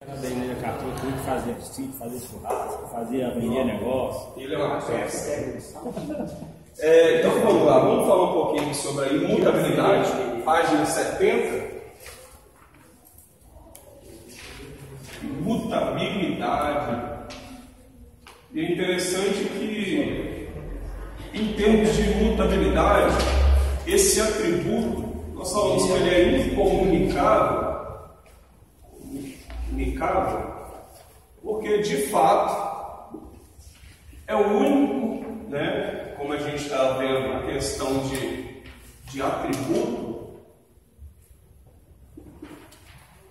Da igreja católica, tudo que fazia sítio, fazia churrasco, vendia negócio. Ele é uma peça. Então vamos lá, vamos falar um pouquinho sobre a imutabilidade, página 70. Imutabilidade. E é interessante que, em termos de imutabilidade, esse atributo, nós falamos que ele é incomunicável, porque de fato é o único, né, como a gente está vendo a questão de atributo,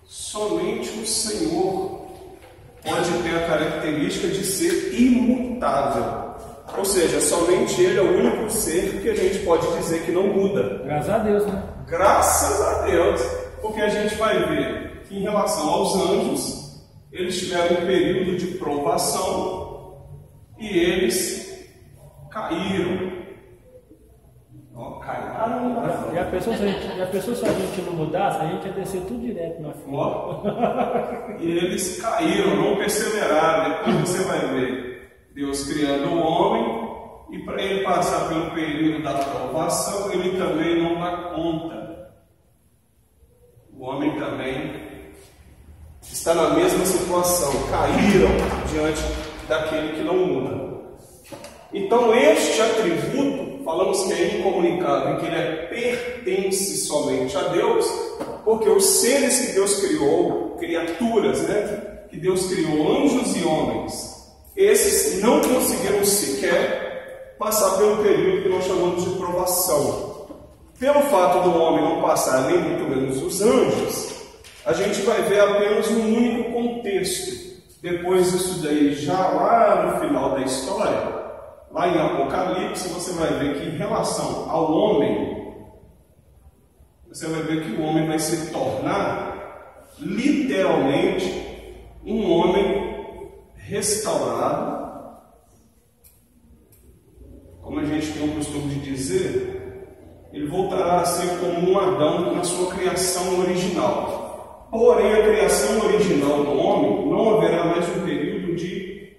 somente o Senhor pode ter a característica de ser imutável. Ou seja, somente Ele é o único ser que a gente pode dizer que não muda. Graças a Deus, né? Graças a Deus, porque a gente vai ver que em relação aos anjos, eles tiveram um período de provação e eles caíram. E a pessoa, se a gente não mudasse, a gente ia descer tudo direto na fila. E eles caíram, não perseveraram. Depois você vai ver Deus criando o homem, e para ele passar pelo período da provação, ele também não dá conta. O homem também está na mesma situação, caíram diante daquele que não muda. Então este atributo, falamos que é incomunicável, que ele pertence somente a Deus, porque os seres que Deus criou, criaturas, né, que Deus criou, anjos e homens, esses não conseguiram sequer passar pelo período que nós chamamos de provação. Pelo fato do homem não passar, nem muito menos os anjos, a gente vai ver apenas um único contexto. Depois disso daí, já lá no final da história, lá em Apocalipse, você vai ver que em relação ao homem, você vai ver que o homem vai se tornar literalmente um homem restaurado. Como a gente tem o costume de dizer, ele voltará a ser como um Adão na sua criação original. Porém, a criação original do homem não haverá mais um período de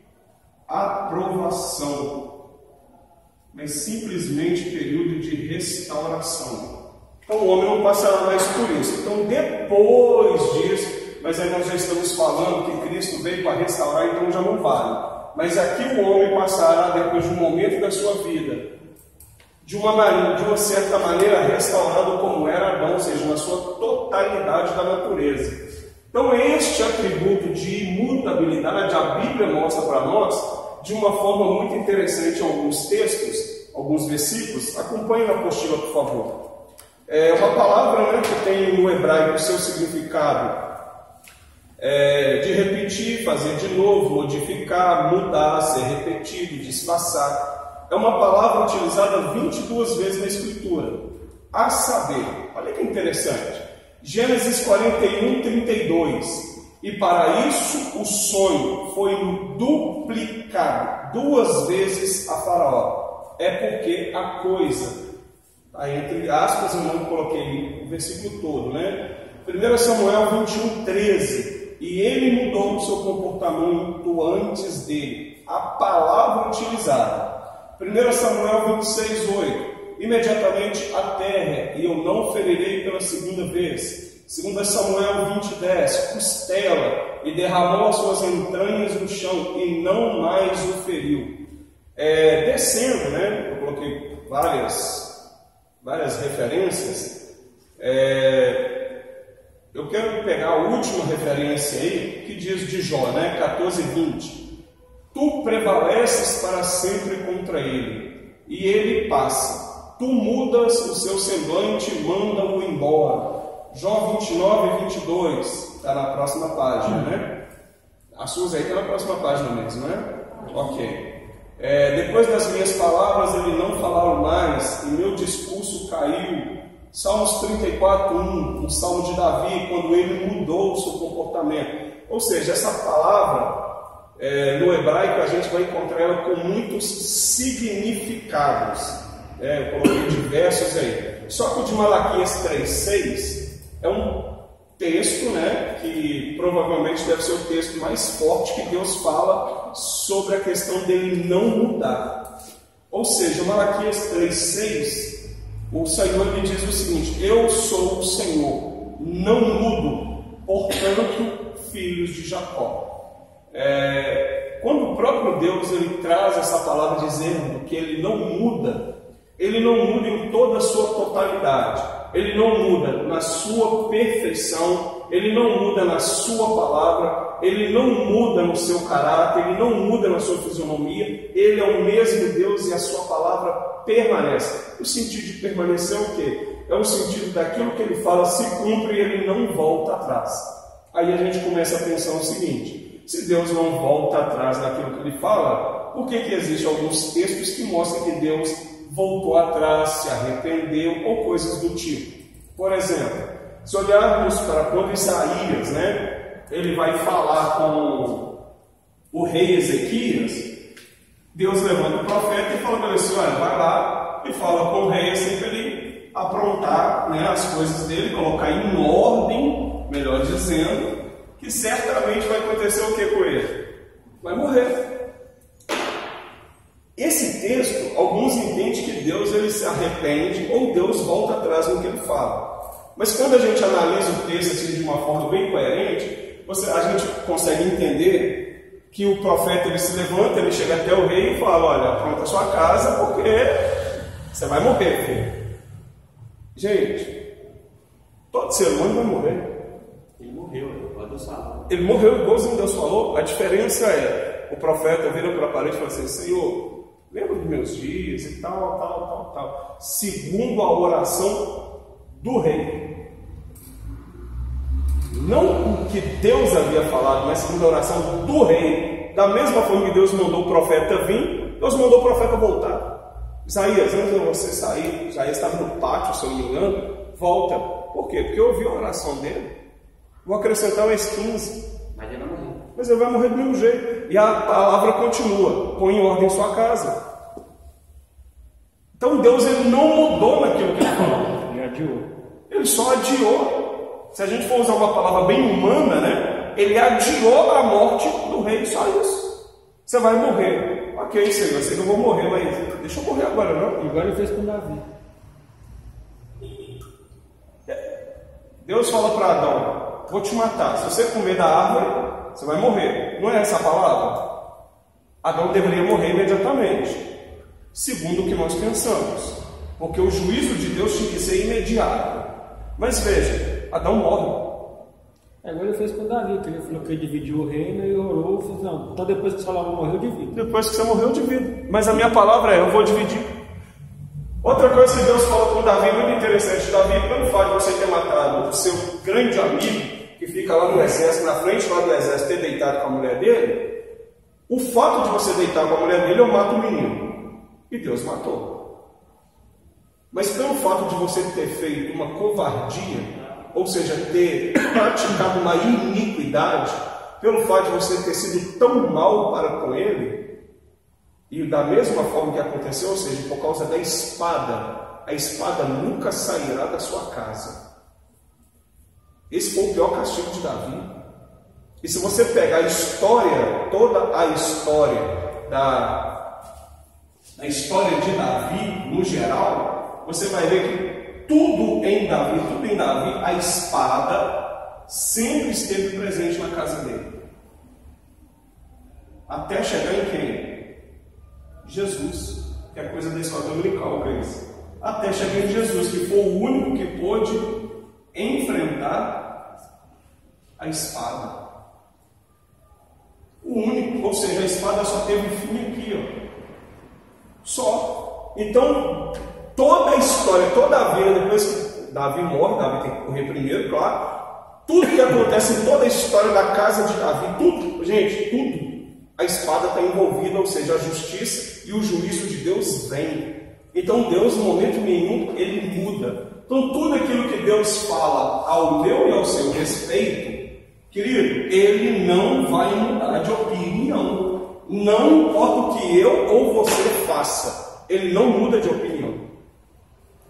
aprovação, mas simplesmente período de restauração. Então o homem não passará mais por isso. Então depois disso, mas aí nós já estamos falando que Cristo veio para restaurar, então já não vale. Mas aqui o homem passará, depois de um momento da sua vida, de uma certa maneira restaurado como era Adão, ou seja, na sua totalidade da natureza. Então este atributo de imutabilidade, a Bíblia mostra para nós de uma forma muito interessante em alguns textos, alguns versículos. Acompanhe na apostila, por favor. É uma palavra, né, que tem no hebraico o seu significado de repetir, fazer de novo, modificar, mudar, ser repetido, disfarçar. É uma palavra utilizada 22 vezes na Escritura. A saber, olha que interessante, Gênesis 41, 32. E para isso o sonho foi duplicado 2 vezes a Faraó. É porque a coisa, aí entre aspas, eu não coloquei o versículo todo, né? 1 Samuel 21, 13. E ele mudou o seu comportamento antes dele. A palavra utilizada. 1 Samuel 26, 8. Imediatamente a terra, e eu não ferirei pela segunda vez. 2 Samuel 20, 10. Costela, e derramou as suas entranhas no chão, e não mais o feriu. Descendo, né? Eu coloquei várias referências. Eu quero pegar a última referência aí, que diz de Jó, né? 14, 20. Tu prevaleces para sempre contra ele, e ele passa. Tu mudas o seu semblante e manda-o embora. Jó 29, 22. Está na próxima página, né? A suas aí está na próxima página mesmo, né? Ok. Depois das minhas palavras ele não falaram mais, e meu discurso caiu. Salmos 34, 1, um salmo de Davi, quando ele mudou o seu comportamento. Ou seja, essa palavra, no hebraico, a gente vai encontrar ela com muitos significados. Eu coloquei diversos aí. Só que o de Malaquias 3,6 é um texto, né, que provavelmente deve ser o texto mais forte que Deus fala sobre a questão dele não mudar. Ou seja, Malaquias 3,6, o Senhor lhe diz o seguinte: eu sou o Senhor, não mudo, portanto, filhos de Jacó. Quando o próprio Deus ele traz essa palavra dizendo que ele não muda em toda a sua totalidade, ele não muda na sua perfeição, ele não muda na sua palavra, ele não muda no seu caráter, ele não muda na sua fisionomia, ele é o mesmo Deus e a sua palavra permanece. O sentido de permanecer é o quê? É o sentido daquilo que ele fala se cumpre e ele não volta atrás. Aí a gente começa a pensar o seguinte: se Deus não volta atrás daquilo que ele fala, por que existem alguns textos que mostram que Deus voltou atrás, se arrependeu ou coisas do tipo? Por exemplo, se olharmos para quando Isaías, ele vai falar com o rei Ezequias, Deus levanta o profeta e fala para ele assim: olha, vai lá e fala com o rei assim para ele aprontar as coisas dele, colocar em ordem, melhor dizendo, que certamente vai acontecer o que com ele? Vai morrer. Esse texto, alguns entendem que Deus ele se arrepende ou Deus volta atrás no que ele fala. Mas quando a gente analisa o texto assim, de uma forma bem coerente, a gente consegue entender que o profeta ele se levanta, ele chega até o rei e fala: olha, apronta a sua casa porque você vai morrer, filho. Gente, todo ser humano vai morrer. Ele morreu, ele morreu, igualzinho Deus falou. A diferença é, o profeta vira para a parede e fala assim: Senhor, lembra dos meus dias e tal, segundo a oração do rei. Não o que Deus havia falado, mas segundo a oração do rei. Da mesma forma que Deus mandou o profeta vir, Deus mandou o profeta voltar. Isaías, antes de você sair, Isaías estava no pátio, se eu não me engano, volta. Por quê? Porque eu ouvi a oração dele. Vou acrescentar mais 15. Mas ele vai morrer. Mas ele vai morrer do mesmo jeito. E a palavra continua: põe em ordem sua casa. Então Deus ele não mudou naquilo que ele falou. Ele adiou. Ele só adiou. Se a gente for usar uma palavra bem humana, ele adiou a morte do rei, só isso. Você vai morrer. Ok, Senhor, eu sei que eu vou morrer, mas deixa eu morrer agora, não? Igual ele fez com Davi. Deus fala para Adão: vou te matar. Se você comer da árvore, você vai morrer. Não é essa a palavra? Adão deveria morrer imediatamente, segundo o que nós pensamos, porque o juízo de Deus tinha que ser imediato. Mas veja, Adão morre. Igual ele fez com Davi, que ele falou que ele dividiu o reino e orou e falou: não, então depois que Salomão morreu, eu divido. Depois que você morreu, eu divido. Mas a minha palavra é: eu vou dividir. Outra coisa que Deus fala com Davi, muito interessante: Davi, pelo fato de você ter matado o seu grande amigo, que fica lá no exército, na frente lá do exército, ter deitado com a mulher dele, o fato de você deitar com a mulher dele, eu mato o menino. E Deus matou. Mas pelo fato de você ter feito uma covardia, ou seja, ter praticado uma iniquidade, pelo fato de você ter sido tão mal para com ele, e da mesma forma que aconteceu, ou seja, por causa da espada, a espada nunca sairá da sua casa. Esse foi o pior castigo de Davi. E se você pegar a história, toda a história de Davi no geral, você vai ver que tudo em Davi, a espada sempre esteve presente na casa dele. Até chegar em quem? Jesus, que é coisa da escola dominical, Grace. Até chegar em Jesus, que foi o único que pôde enfrentar a espada. O único, ou seja, a espada só teve fim aqui, ó. Só. Então, toda a história, toda a vida, depois que Davi morre, Davi tem que correr primeiro, claro. Tudo que acontece em toda a história da casa de Davi, tudo, gente, tudo. A espada está envolvida, ou seja, a justiça e o juízo de Deus vem. Então Deus, no momento nenhum, ele muda. Então tudo aquilo que Deus fala ao meu e ao seu respeito, querido, ele não vai mudar de opinião. Não importa o que eu ou você faça, ele não muda de opinião.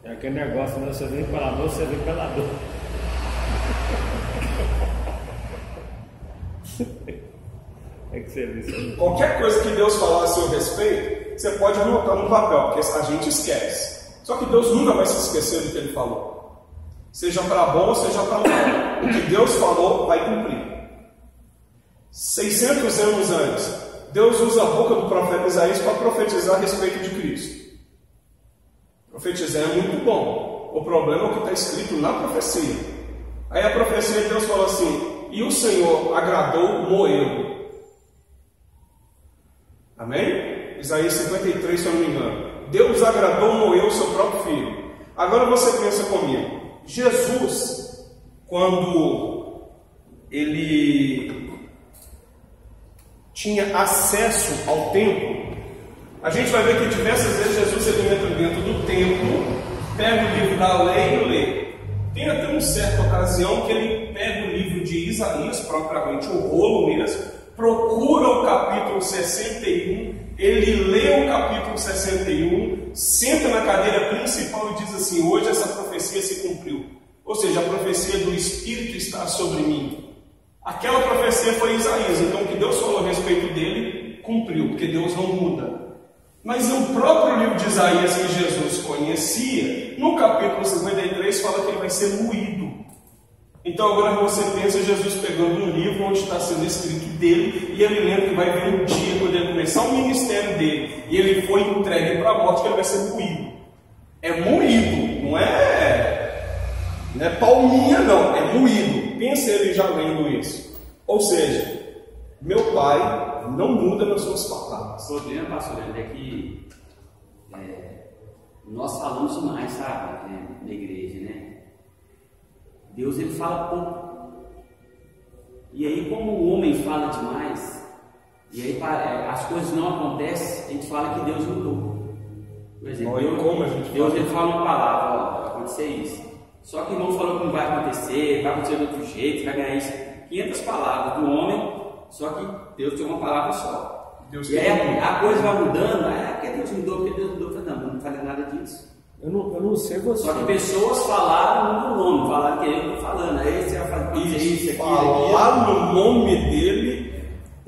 É aquele negócio, né? Você vem pela dor, você vem pela dor. É que você vê. Qualquer coisa que Deus falar a seu respeito, você pode anotar no papel, porque a gente esquece. Só que Deus nunca vai se esquecer do que Ele falou. Seja para bom ou seja para mal. O que Deus falou, vai cumprir. 600 anos antes, Deus usa a boca do profeta Isaías para profetizar a respeito de Cristo. Profetizar é muito bom. O problema é o que está escrito na profecia. Aí a profecia de Deus fala assim: e o Senhor agradou Moelo. Amém? Isaías 53, se eu não me engano. Deus agradou Moelo, seu próprio filho. Agora você pensa comigo. Jesus, quando ele tinha acesso ao templo, a gente vai ver que diversas vezes Jesus ele entra dentro do templo, pega o livro da lei e lê. Tem até uma certa ocasião que ele pega o livro de Isaías, propriamente o rolo mesmo, procura o capítulo 61, ele lê o capítulo 61, senta na cadeira principal e diz assim: hoje essa profecia se cumpriu. Ou seja, a profecia do Espírito está sobre mim. Aquela profecia foi Isaías, então o que Deus falou a respeito dele, cumpriu, porque Deus não muda. Mas o próprio livro de Isaías que Jesus conhecia, no capítulo 53, fala que ele vai ser moído. Então agora você pensa Jesus pegando um livro onde está sendo escrito dele, e ele lembra que vai vir um dia, quando ele começar o ministério dele, e ele foi entregue para a morte, que ele vai ser moído. É moído, não é palminha não, é moído. Pensa ele já lendo isso. Ou seja, meu pai não muda nas suas palavras. O problema, pastor, é que nós falamos demais, sabe, na igreja, né? Deus, ele fala pouco. E aí, como o homem fala demais, e aí as coisas não acontecem, a gente fala que Deus mudou. Por exemplo, Deus ele fala uma palavra: ó, vai acontecer isso. Só que o irmão falou que não vai acontecer de outro jeito, vai ganhar isso. 500 palavras do homem, só que Deus tem uma palavra só. E aí a coisa vai mudando, porque Deus mudou, porque Deus mudou. Não falei nada disso. Eu não sei você. Só que pessoas falaram no nome, falaram que eu estou falando. Aí você vai falar isso, aqui, falar no nome dele.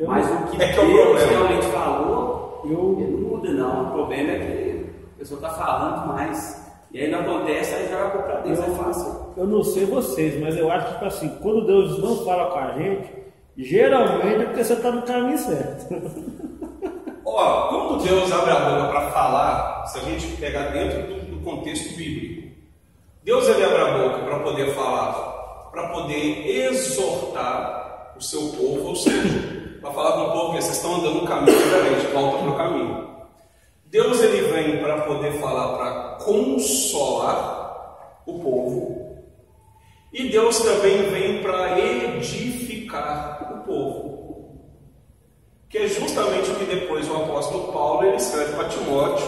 Mas o que Deus realmente falou, ele não muda não. O problema é que a pessoa está falando mais. E aí não acontece, aí joga para Deus, é fácil. Eu não sei vocês, mas eu acho que tipo assim, quando Deus não fala com a gente, geralmente é porque você está no caminho certo. Quando Deus abre a boca para falar, se a gente pegar dentro do contexto bíblico, Deus ele abre a boca para poder falar, para poder exortar o seu povo, ou seja, para falar com o povo que vocês estão andando um caminho diferente, volta para o caminho. Deus ele vem para poder falar, para consolar o povo, e Deus também vem para edificar o povo. Que é justamente o que depois o apóstolo Paulo ele escreve para Timóteo,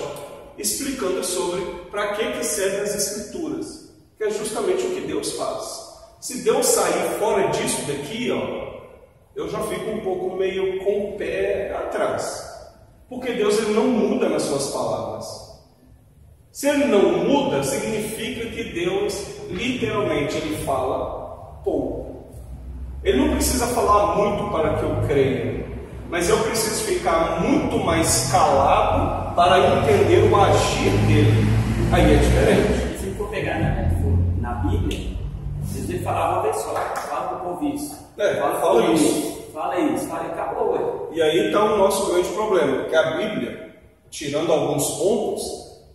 explicando sobre para que servem as Escrituras, que é justamente o que Deus faz. Se Deus sair fora disso daqui, eu já fico um pouco meio com o pé atrás, porque Deus ele não muda nas suas palavras. Se ele não muda, significa que Deus literalmente ele fala pouco. Ele não precisa falar muito para que eu creia, mas eu preciso ficar muito mais calado para entender o agir dele. Aí é diferente. Se for pegar na Bíblia, Jesus ele falava uma vez só: fala para o povo isso. Fala isso. Fala isso, fala e acabou. Ué. E aí está o nosso grande problema, que a Bíblia, tirando alguns pontos,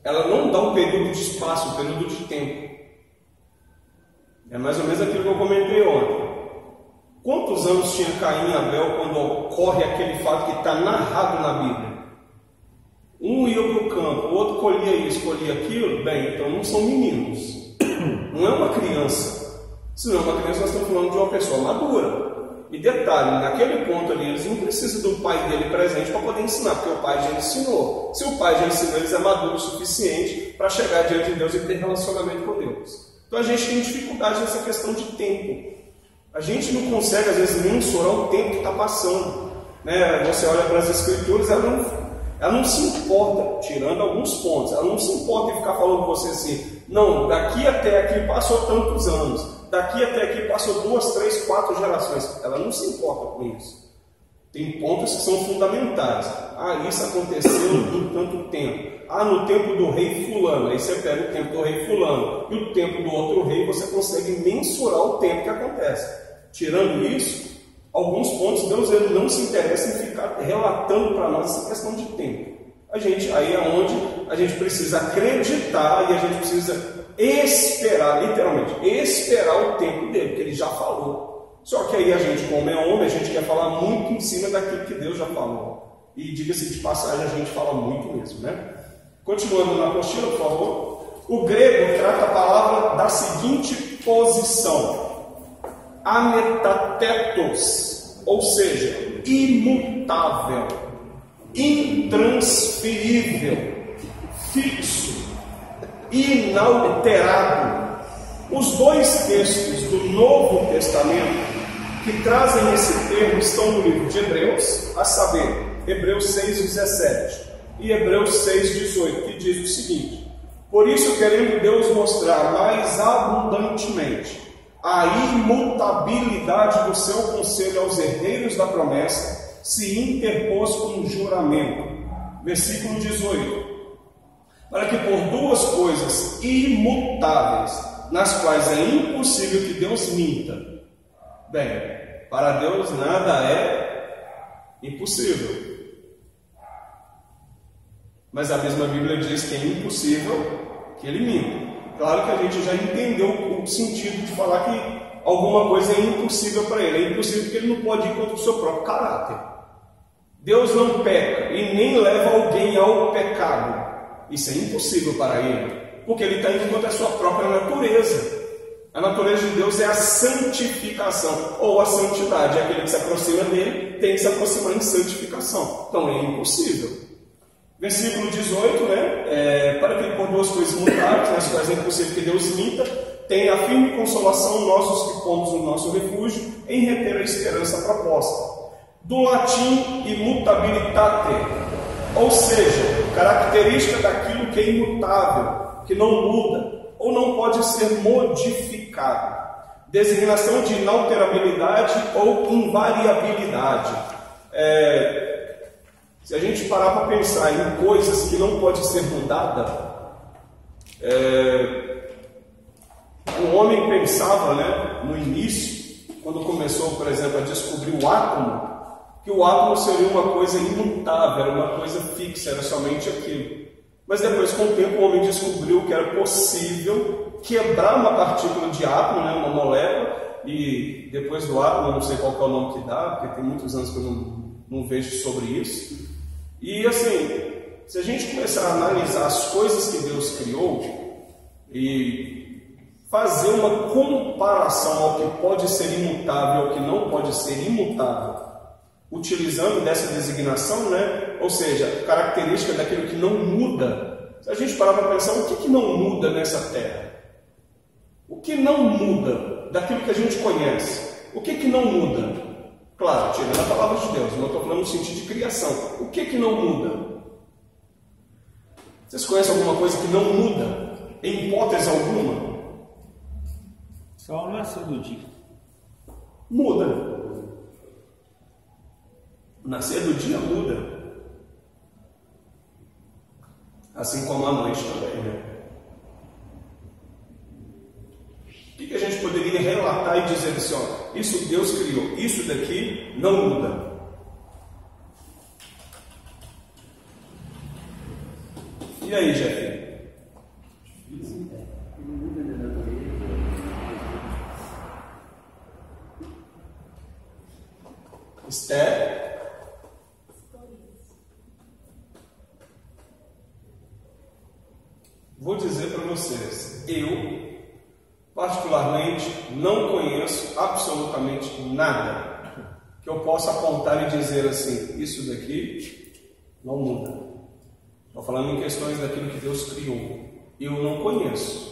ela não dá um período de espaço, um período de tempo. É mais ou menos aquilo que eu comentei ontem. Quantos anos tinha Caim e Abel quando ocorre aquele fato que está narrado na Bíblia? Um ia para o campo, o outro colhia isso, colhia aquilo. Bem, então não são meninos. Não é uma criança. Se não é uma criança, nós estamos falando de uma pessoa madura. E detalhe, naquele ponto ali, eles não precisam do pai dele presente para poder ensinar, porque o pai já ensinou. Se o pai já ensinou, eles é maduro o suficiente para chegar diante de Deus e ter relacionamento com Deus. Então a gente tem dificuldade nessa questão de tempo. A gente não consegue, às vezes, mensurar o tempo que está passando. Você olha para as Escrituras, ela não se importa, tirando alguns pontos, ela não se importa em ficar falando com você assim: não, daqui até aqui passou tantos anos. daqui até aqui passou 2, 3, 4 gerações. Ela não se importa com isso. Tem pontos que são fundamentais. Ah, isso aconteceu em tanto tempo. Ah, no tempo do rei fulano. Aí você pega o tempo do rei fulano e o tempo do outro rei, você consegue mensurar o tempo que acontece. Tirando isso, alguns pontos Deus ele não se interessa em ficar relatando para nós essa questão de tempo. Aí é onde a gente precisa acreditar e a gente precisa esperar, literalmente, esperar o tempo dele, que ele já falou. Só que aí a gente, como é homem, a gente quer falar muito em cima daquilo que Deus já falou. E diga-se de passagem, a gente fala muito mesmo, né? Continuando na apostila, por favor. O grego trata a palavra da seguinte posição: ametatetos, ou seja, imutável, intransferível, fixo, inalterado. Os dois textos do Novo Testamento que trazem esse termo estão no livro de Hebreus, a saber, Hebreus 6,17 e Hebreus 6,18, que diz o seguinte: por isso, querendo Deus mostrar mais abundantemente a imutabilidade do seu conselho aos herdeiros da promessa, se interpôs com um juramento. Versículo 18: para que por duas coisas imutáveis, nas quais é impossível que Deus minta. Bem, para Deus nada é impossível. Mas a mesma Bíblia diz que é impossível que Ele minta. Claro que a gente já entendeu o sentido de falar que alguma coisa é impossível para Ele. É impossível porque Ele não pode ir contra o seu próprio caráter. Deus não peca e nem leva alguém ao pecado. Isso é impossível para Ele, porque Ele está indo contra a sua própria natureza. A natureza de Deus é a santificação, ou a santidade. Aquele que se aproxima dele tem que se aproximar em santificação. Então é impossível. Versículo 18, para que por duas coisas imutáveis, nas quais é impossível que Deus minta, tenha a firme consolação nós os que pomos no nosso refúgio, em reter a esperança proposta. Do latim immutabilitate, ou seja, característica daquilo que é imutável, que não muda, ou não pode ser modificado. Designação de inalterabilidade ou invariabilidade. Se a gente parar para pensar em coisas que não podem ser mudadas, o homem pensava, no início, quando começou, por exemplo, a descobrir o átomo, que o átomo seria uma coisa imutável, era uma coisa fixa, era somente aquilo. Mas depois, com o tempo, o homem descobriu que era possível quebrar uma partícula de átomo, uma molécula, e depois do átomo, eu não sei qual é o nome que dá, porque tem muitos anos que eu não vejo sobre isso. E assim, se a gente começar a analisar as coisas que Deus criou e fazer uma comparação ao que pode ser imutável e ao que não pode ser imutável, utilizando dessa designação, ou seja, característica daquilo que não muda. Se a gente parar para pensar, o que não muda nessa terra? O que não muda daquilo que a gente conhece? O que não muda? Claro, tirando a palavra de Deus, não estou falando no sentido de criação. O que não muda? Vocês conhecem alguma coisa que não muda? Em hipótese alguma? Só o nascer do dia. Muda. O nascer do dia muda. Assim como a noite também, O que a gente poderia relatar e dizer assim, isso Deus criou, isso daqui não muda. E aí, Jeff? Esther? Vou dizer para vocês, eu particularmente não conheço absolutamente nada que eu possa apontar e dizer assim, isso daqui não muda. Estou falando em questões daquilo que Deus criou. Eu não conheço.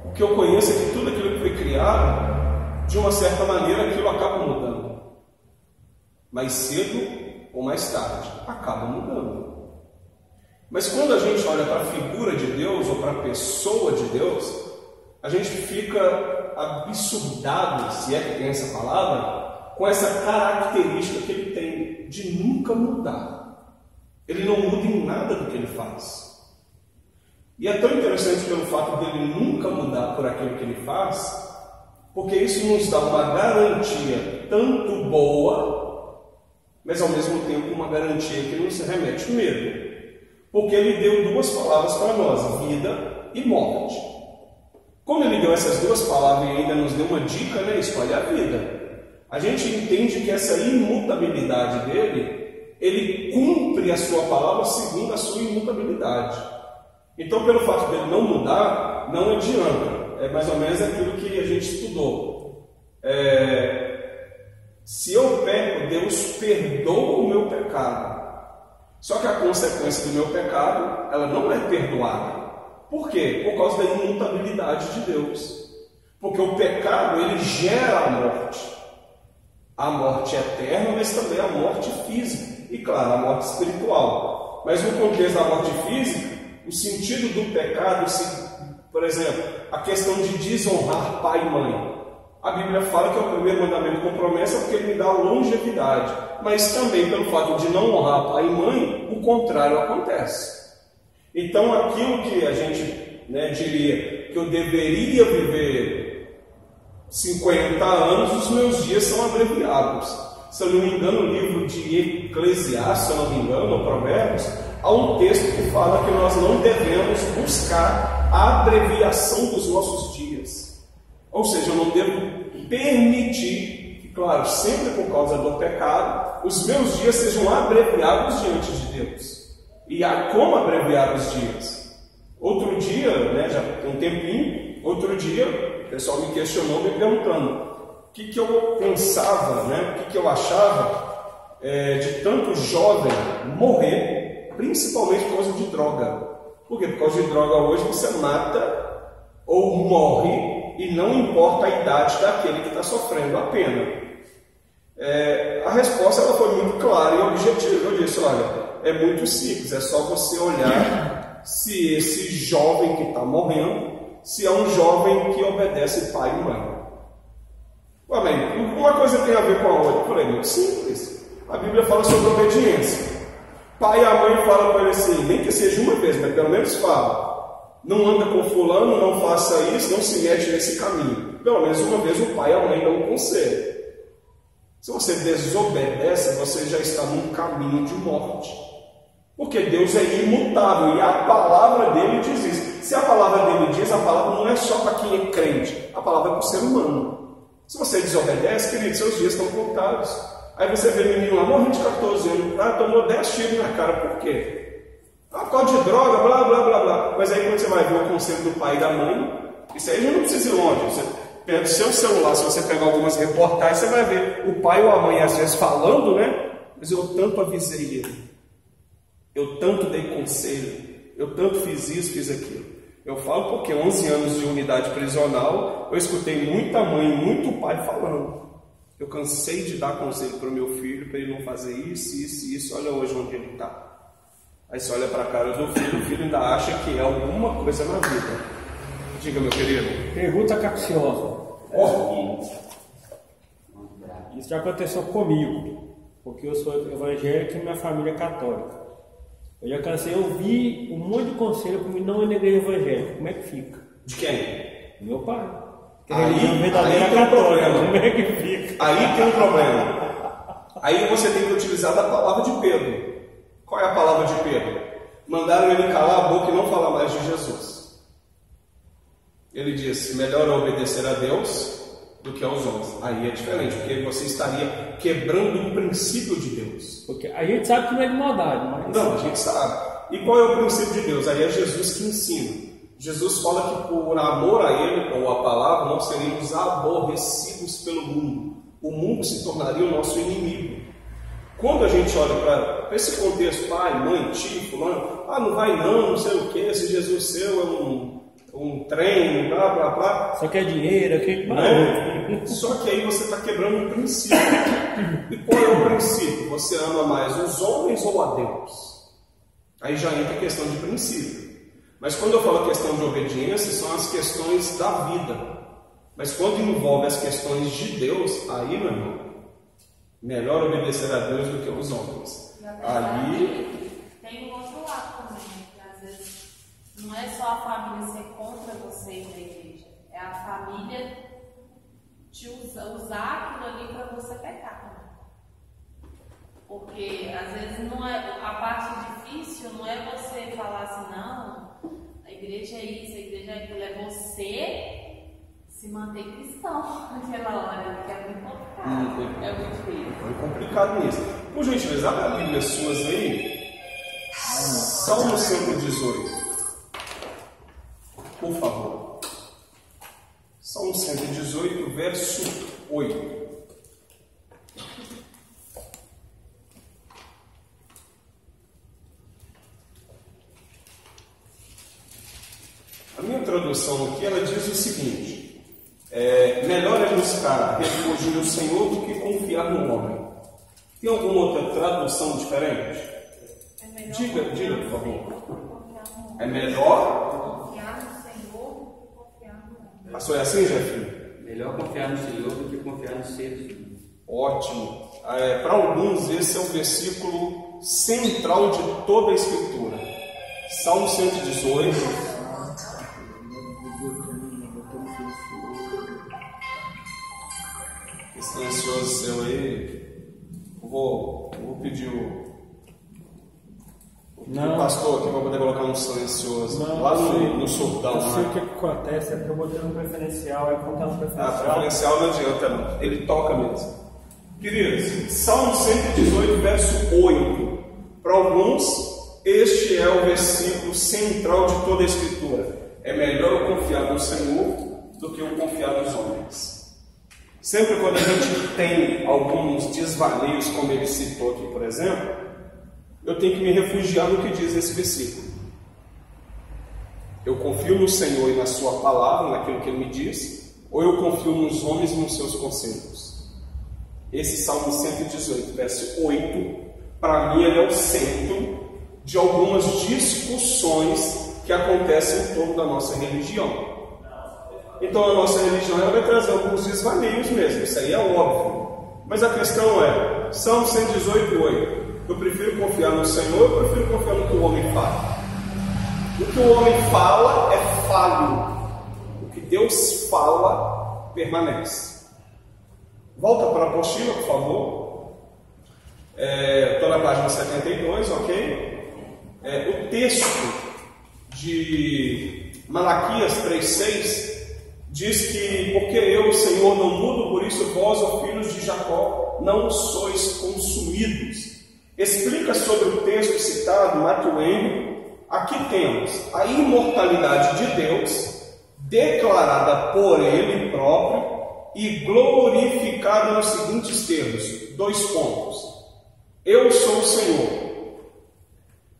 O que eu conheço é que tudo aquilo que foi criado, de uma certa maneira, aquilo acaba mudando. Mais cedo ou mais tarde, acaba mudando. Mas quando a gente olha para a figura de Deus ou para a pessoa de Deus, a gente fica absurdado, se é que tem essa palavra, com essa característica que ele tem de nunca mudar. Ele não muda em nada do que ele faz. E é tão interessante pelo fato dele nunca mudar por aquilo que ele faz, porque isso nos dá uma garantia tanto boa, mas ao mesmo tempo uma garantia que nos remete medo. Porque ele deu duas palavras para nós, vida e morte. Como ele deu essas duas palavras e ainda nos deu uma dica, né? Escolhe a vida. A gente entende que essa imutabilidade dele, ele cumpre a sua palavra segundo a sua imutabilidade. Então, pelo fato dele não mudar, não adianta. É mais ou menos aquilo que a gente estudou. Se eu peco, Deus perdoa o meu pecado. Só que a consequência do meu pecado, ela não é perdoada. Por quê? Por causa da imutabilidade de Deus. Porque o pecado, ele gera a morte. A morte eterna, mas também a morte física. E claro, a morte espiritual. Mas no contexto da morte física, o sentido do pecado, por exemplo, a questão de desonrar pai e mãe. A Bíblia fala que é o primeiro mandamento com promessa porque ele me dá longevidade. Mas também pelo fato de não honrar pai e mãe, o contrário acontece. Então aquilo que a gente diria que eu deveria viver 50 anos, os meus dias são abreviados. Se eu não me engano, o livro de Eclesiastes, se eu não me engano, ou Provérbios, há um texto que fala que nós não devemos buscar a abreviação dos nossos dias. Ou seja, eu não devo permitir que, claro, sempre por causa do pecado, os meus dias sejam abreviados diante de Deus. E há como abreviar os dias. Outro dia, já tem um tempinho, outro dia, o pessoal me questionou, me perguntando o que eu pensava, o que eu achava de tanto jovem morrer, principalmente por causa de droga. Por quê? Por causa de droga hoje você mata ou morre e não importa a idade daquele que está sofrendo a pena. A resposta ela foi muito clara e objetiva. Eu disse, olha, é muito simples, é só você olhar se esse jovem que está morrendo, se é um jovem que obedece pai e mãe. Amém. Uma coisa tem a ver com a outra. Eu falei, muito simples. A Bíblia fala sobre obediência. Pai e a mãe falam para ele assim, nem que seja uma vez, mas pelo menos fala. Não anda com fulano, não faça isso, não se mete nesse caminho. Pelo menos uma vez o pai e a mãe dão um conselho. Se você desobedece, você já está num caminho de morte. Porque Deus é imutável e a palavra dele diz isso. Se a palavra dele diz, a palavra não é só para quem é crente, a palavra é para o ser humano. Se você desobedece, querido, seus dias estão contados. Aí você vê menino lá morrendo de 14 anos, tomou 10 tiros na cara, por quê? Por causa de droga, blá, blá, blá, blá. Mas aí quando você vai ver o conselho do pai e da mãe, isso aí já não precisa ir longe. Você pega o seu celular, se você pegar algumas reportagens, você vai ver o pai ou a mãe às vezes falando, mas eu tanto avisei ele. Eu tanto dei conselho, eu tanto fiz isso, fiz aquilo. Eu falo porque 11 anos de unidade prisional, eu escutei muita mãe e muito pai falando. Eu cansei de dar conselho para o meu filho, para ele não fazer isso, isso, isso. Olha hoje onde ele está. Aí você olha para a cara do filho, o filho ainda acha que é alguma coisa na vida. Diga, meu querido. Pergunta capciosa. Isso já aconteceu comigo, porque eu sou evangélico e minha família é católica. Eu já cansei, eu vi um monte de conselho para mim não ir na igreja evangélica. Como é que fica? De quem? Meu pai. Aí tem um problema. Como é que fica? Aí tem um problema. Aí você tem que utilizar da palavra de Pedro. Qual é a palavra de Pedro? Mandaram ele calar a boca e não falar mais de Jesus. Ele disse, melhor obedecer a Deus do que aos homens. Aí é diferente, porque você estaria quebrando um princípio de Deus. Porque a gente sabe que não é de maldade, mas... Não, a gente sabe. E qual é o princípio de Deus? Aí é Jesus que ensina. Jesus fala que por amor a Ele, ou a palavra, nós seríamos aborrecidos pelo mundo. O mundo se tornaria o nosso inimigo. Quando a gente olha para esse contexto, pai, mãe, tio, fulano, não vai não sei o que, esse Jesus seu é um trem, blá, blá, blá. Só quer dinheiro, aquele... Só que aí você está quebrando um princípio. E qual é o princípio? Você ama mais os homens ou a Deus? Aí já entra a questão de princípio. Mas quando eu falo questão de obediência, são as questões da vida. Mas quando envolve as questões de Deus, aí, meu irmão, melhor obedecer a Deus do que aos homens. Ali tem um outro lado também, né? Que às vezes não é só a família ser contra você ir na igreja, é a família te usar aquilo ali para você pecar também. Porque às vezes não é, a parte difícil não é você falar assim, não, a igreja é isso, a igreja é aquilo, é você se manter cristão naquela hora, que é muito complicado. É muito difícil. É complicado nisso. Por gentileza, abre a Bíblia suas aí. Salmo 118. Por favor. Salmo 118, verso 8. A minha tradução aqui, ela diz o seguinte: melhor é buscar refúgio no Senhor do que confiar no homem. Tem alguma outra tradução diferente? Diga, por favor. É melhor confiar no Senhor do que confiar no homem. Passou é assim, Jeff? Melhor confiar no Senhor do que confiar nos seres. Ótimo. Para alguns, esse é o versículo central de toda a Escritura. Salmo 118. Silencioso seu aí. Vou pedir o pastor aqui para poder colocar um silencioso. Não, lá no surdão. Eu sei o que acontece, é porque eu botei no preferencial, aí quando tá no preferencial. Preferencial não adianta, não. Ele toca mesmo. Queridos, Salmo 118, verso 8. Para alguns, este é o versículo central de toda a Escritura. É melhor eu confiar no Senhor do que eu confiar nos homens. Sempre quando a gente tem alguns desvaneios, como ele citou aqui, por exemplo, eu tenho que me refugiar no que diz esse versículo. Eu confio no Senhor e na sua palavra, naquilo que ele me diz, ou eu confio nos homens e nos seus conselhos? Esse Salmo 118, verso 8, para mim ele é o centro de algumas discussões que acontecem em torno da nossa religião. Então a nossa religião ela vai trazer alguns desvaneios mesmo, isso aí é óbvio. Mas a questão é, Salmo 118, 8, eu prefiro confiar no Senhor, eu prefiro confiar no que o homem fala. O que o homem fala é falho, o que Deus fala permanece. Volta para a apostila, por favor. Estou na página 72, ok? O texto de Malaquias 3,6 diz que, porque eu, Senhor, não mudo, por isso vós, ó filhos de Jacó, não sois consumidos. Explica sobre o texto citado, Matthew Henry. Aqui temos a imortalidade de Deus, declarada por Ele próprio e glorificada nos seguintes termos, 2 pontos. Eu sou o Senhor,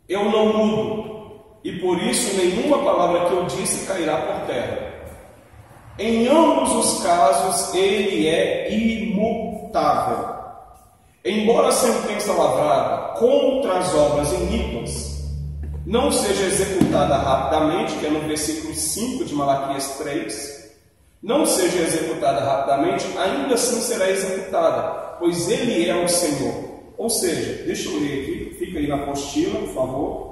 eu não mudo, e por isso nenhuma palavra que eu disse cairá por terra. Em ambos os casos, ele é imutável. Embora a sentença lavrada contra as obras iníquas não seja executada rapidamente, que é no versículo 5 de Malaquias 3, não seja executada rapidamente, ainda assim será executada, pois ele é o Senhor. Ou seja, deixa eu ler aqui, fica aí na apostila, por favor.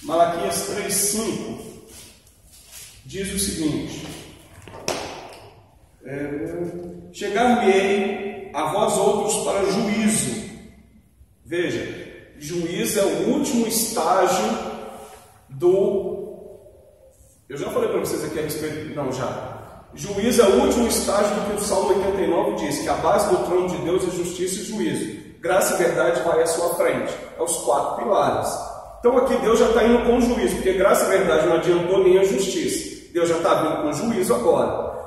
Malaquias 3,5 diz o seguinte: chegar-me-ei a vós outros para juízo. Veja, juízo é o último estágio do... Eu já falei para vocês aqui a respeito... Não, já. Juízo é o último estágio do que o Salmo 89 diz, que a base do trono de Deus é justiça e juízo. Graça e verdade vai à sua frente. É os 4 pilares. Então aqui Deus já está indo com juízo, porque graça e verdade não adiantou nem a justiça. Deus já está vindo com juízo agora.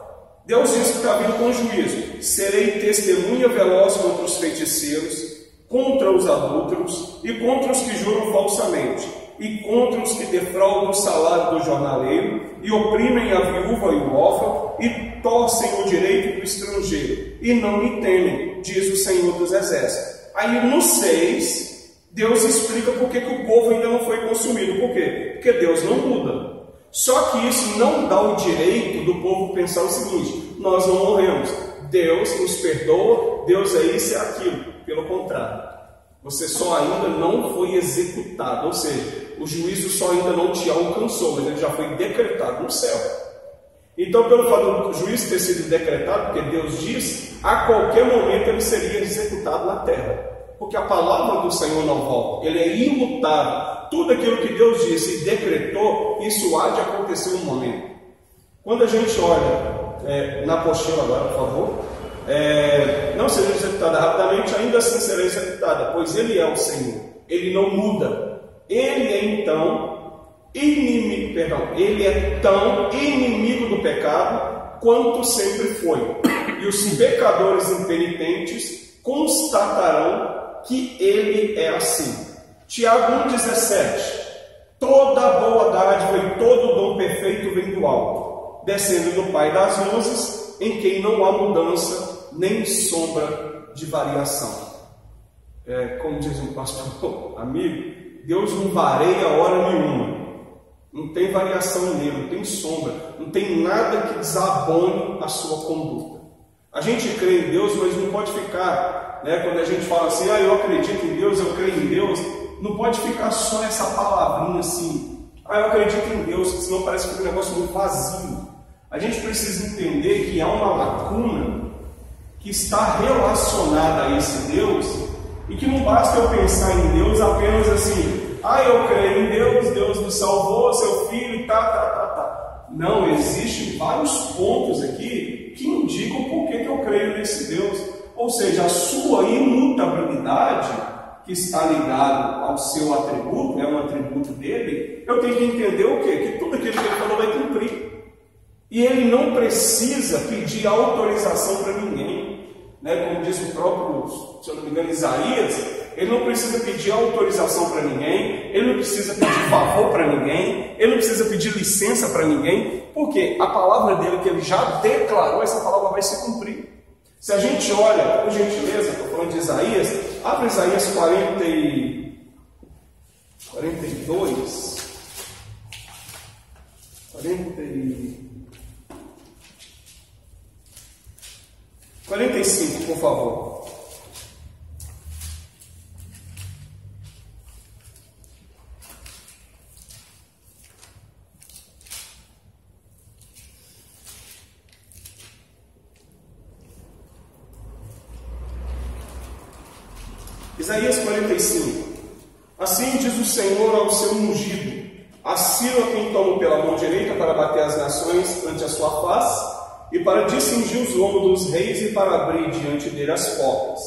Deus disse que está vindo com juízo. Serei testemunha veloz contra os feiticeiros, contra os adúlteros e contra os que juram falsamente. e contra os que defraudam o salário do jornaleiro, e oprimem a viúva e o órfão, e torcem o direito do estrangeiro, e não me temem, diz o Senhor dos Exércitos. Aí no 6, Deus explica por que o povo ainda não foi consumido. Por quê? Porque Deus não muda. Só que isso não dá o direito do povo pensar o seguinte: nós não morremos, Deus nos perdoa, Deus é isso e aquilo. Pelo contrário, você só ainda não foi executado, ou seja, o juízo só ainda não te alcançou, mas ele já foi decretado no céu. Então, pelo fato do juízo ter sido decretado, porque Deus diz, a qualquer momento ele seria executado na terra. Porque a palavra do Senhor não volta, ele é imutável. Tudo aquilo que Deus disse e decretou, isso há de acontecer um momento. Quando a gente olha na apostila agora, por favor, não seja executada rapidamente, ainda assim será executada, pois ele é o Senhor, ele não muda. Ele é então inimigo, ele é tão inimigo do pecado quanto sempre foi. E os pecadores impenitentes constatarão que ele é assim. Tiago 1,17: toda boa dádiva e todo dom perfeito vem do alto, descendo do Pai das luzes, em quem não há mudança nem sombra de variação. Como diz um pastor amigo, Deus não varia hora nenhuma. Não tem variação nele, não tem sombra, não tem nada que desabone a sua conduta. A gente crê em Deus, mas não pode ficar, quando a gente fala assim, eu acredito em Deus, eu creio em Deus, não pode ficar só essa palavrinha assim, eu acredito em Deus, senão parece que é um negócio muito vazio. A gente precisa entender que há uma lacuna que está relacionada a esse Deus, e que não basta eu pensar em Deus apenas assim, eu creio em Deus, Deus nos salvou, seu filho, Não, existem vários pontos aqui que indicam por que eu creio nesse Deus. Ou seja, a sua imutabilidade, que está ligado ao seu atributo, é um atributo dele, eu tenho que entender o quê? Que tudo aquilo que ele falou vai cumprir. E ele não precisa pedir autorização para ninguém. Como diz o próprio, se eu não me engano, Isaías, ele não precisa pedir autorização para ninguém, ele não precisa pedir favor para ninguém, ele não precisa pedir licença para ninguém, porque a palavra dele que ele já declarou, essa palavra vai se cumprir. Se a gente olha, por gentileza, estou falando de Isaías, abre Isaías 42, 45, por favor. Isaías 45. Assim diz o Senhor ao seu ungido, a Ciro a quem tomo pela mão direita para bater as nações ante a sua face, e para discingir os lombos dos reis e para abrir diante dele as portas,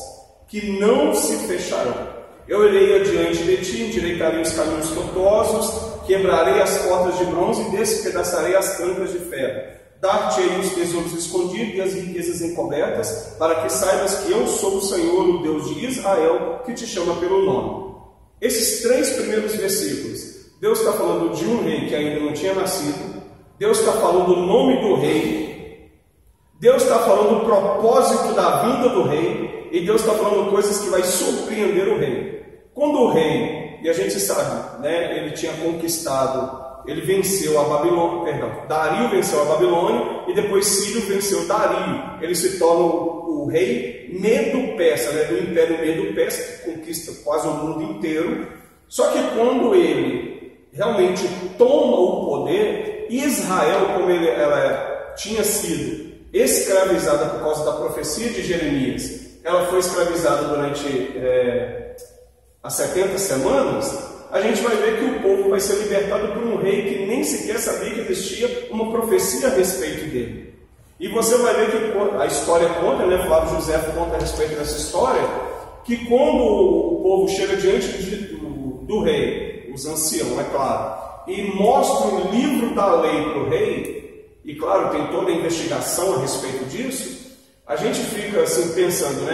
que não se fecharão. Eu irei adiante de ti, endireitarei os caminhos tortuosos, quebrarei as portas de bronze e despedaçarei as trancas de ferro. Dar-te-ei os tesouros escondidos e as riquezas encobertas, para que saibas que eu sou o Senhor, o Deus de Israel, que te chama pelo nome. Esses 3 primeiros versículos, Deus está falando de um rei que ainda não tinha nascido, Deus está falando o nome do rei, Deus está falando o propósito da vinda do rei, e Deus está falando coisas que vai surpreender o rei. Quando o rei, e a gente sabe, ele tinha conquistado, ele venceu a Babilônia, Dario venceu a Babilônia, e depois Ciro venceu Dario. Ele se torna o rei Medo-Persa, do Império Medo-Persa, que conquista quase o mundo inteiro. Só que quando ele realmente toma o poder, Israel, como ela tinha sido escravizada por causa da profecia de Jeremias, ela foi escravizada durante as 70 semanas, a gente vai ver que o povo vai ser libertado por um rei que nem sequer sabia que existia uma profecia a respeito dele. E você vai ver que a história conta, Flávio José conta a respeito dessa história, que quando o povo chega diante do rei, os anciãos, é claro, e mostra o livro da lei para o rei, e claro, tem toda a investigação a respeito disso, a gente fica assim pensando,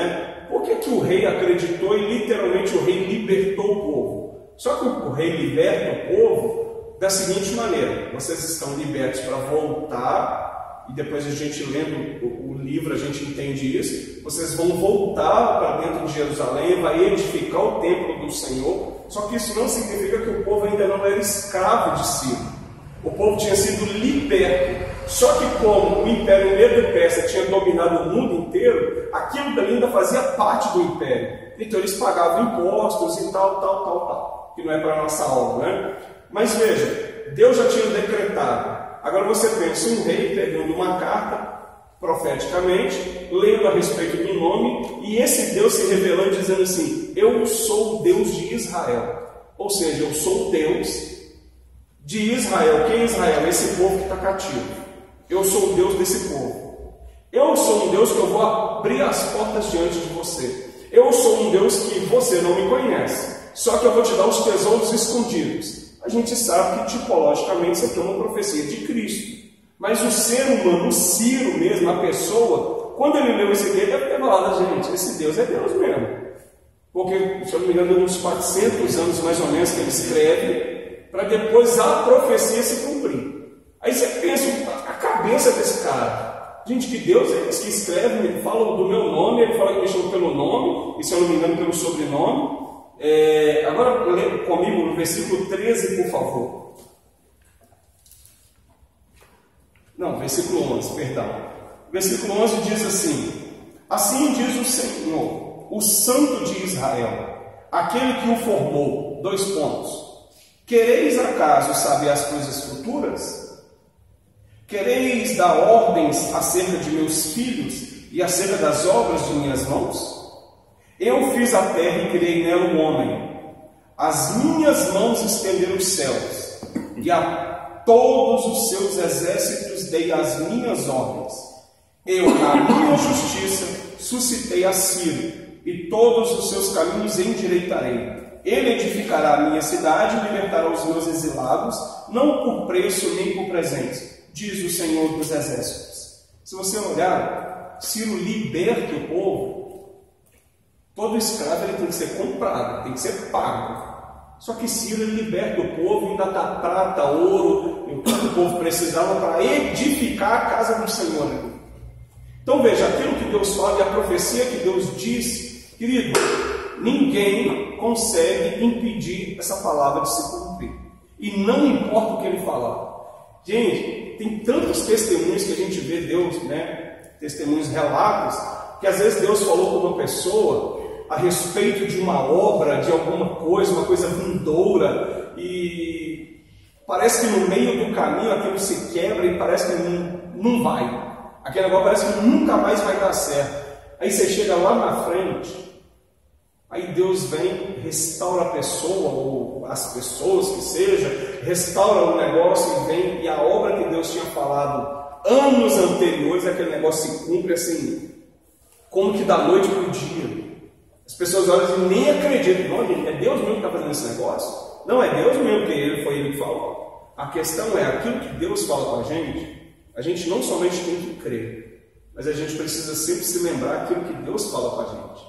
por que o rei acreditou e literalmente o rei libertou o povo? Só que o rei liberta o povo da seguinte maneira: vocês estão libertos para voltar, e depois a gente lendo o livro a gente entende isso, vocês vão voltar para dentro de Jerusalém, vai edificar o templo do Senhor. Só que isso não significa que o povo ainda não era escravo de Ciro. O povo tinha sido liberto. Só que como o Império Medo-Persa tinha dominado o mundo inteiro, aquilo dali ainda fazia parte do Império. Então eles pagavam impostos e tal, que não é para a nossa aula, né? Mas veja, Deus já tinha decretado. Agora você pensa um rei pegando uma carta, profeticamente, lendo a respeito do nome, e esse Deus se revelando dizendo assim: eu sou o Deus de Israel. Ou seja, eu sou o Deus de Israel. Quem é Israel? Esse povo que está cativo. Eu sou o Deus desse povo. Eu sou um Deus que eu vou abrir as portas diante de você. Eu sou um Deus que você não me conhece, só que eu vou te dar os tesouros escondidos. A gente sabe que tipologicamente isso aqui é uma profecia de Cristo. Mas o ser humano, o Ciro mesmo, a pessoa, quando ele leu isso aqui, ele deve ter falado: gente, esse Deus é Deus mesmo. Porque, se eu não me engano, uns 400 anos mais ou menos que ele escreve, para depois a profecia se cumprir. Aí você pensa, a cabeça desse cara: gente, que Deus é esse que escreve, ele fala do meu nome, ele fala que me chama pelo nome, e se eu não me engano pelo sobrenome. Agora lê comigo no versículo 13, por favor. Não, versículo 11, perdão. Versículo 11 diz assim: assim diz o Senhor, o Santo de Israel, aquele que o formou. 2 pontos. Quereis acaso saber as coisas futuras? Quereis dar ordens acerca de meus filhos e acerca das obras de minhas mãos? Eu fiz a terra e criei nela o homem. As minhas mãos estenderam os céus, e a todos os seus exércitos dei as minhas ordens. Eu, na minha justiça, suscitei a Ciro, e todos os seus caminhos endireitarei. Ele edificará a minha cidade e libertará os meus exilados, não por preço nem por presente, diz o Senhor dos Exércitos. Se você olhar, Ciro liberta o povo. Todo escravo ele tem que ser comprado, tem que ser pago. Só que Ciro liberta o povo, ainda dá prata, ouro, e o que o povo precisava para edificar a casa do Senhor. Então veja, aquilo que Deus fala e a profecia que Deus diz, querido, ninguém consegue impedir essa palavra de se cumprir. E não importa o que ele falar. Gente, tem tantos testemunhos que a gente vê Deus, né? Testemunhos, relatos, que às vezes Deus falou com uma pessoa a respeito de uma obra, de alguma coisa, uma coisa vindoura, e parece que no meio do caminho aquilo se quebra e parece que não vai. Aquele negócio parece que nunca mais vai dar certo. Aí você chega lá na frente, aí Deus vem, restaura a pessoa, ou as pessoas que seja, restaura o negócio e vem, e a obra que Deus tinha falado anos anteriores, aquele negócio se cumpre assim, como que da noite para o dia. As pessoas olham e nem acreditam. Não, é Deus mesmo que está fazendo esse negócio? Não, é Deus mesmo, que foi Ele que falou. A questão é, aquilo que Deus fala com a gente não somente tem que crer, mas a gente precisa sempre se lembrar aquilo que Deus fala com a gente,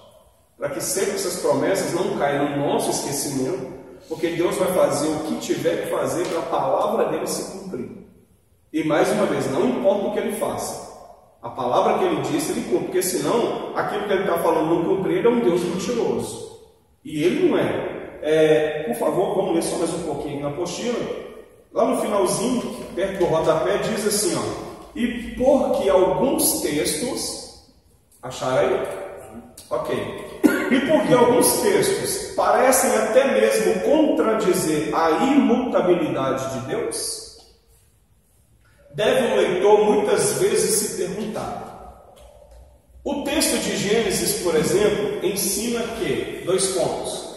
para que sempre essas promessas não caiam no nosso esquecimento, porque Deus vai fazer o que tiver que fazer para a palavra dele se cumprir. E mais uma vez, não importa o que ele faça, a palavra que ele disse, ele cumpre, porque senão, aquilo que ele está falando não cumprir, ele é um Deus mentiroso. E ele não é. Por favor, vamos ler só mais um pouquinho na apostila. Lá no finalzinho, perto do rodapé, diz assim, ó: e porque alguns textos, acharam aí? Ok. E porque alguns textos parecem até mesmo contradizer a imutabilidade de Deus, deve o leitor muitas vezes se perguntar. O texto de Gênesis, por exemplo, ensina que, 2 pontos.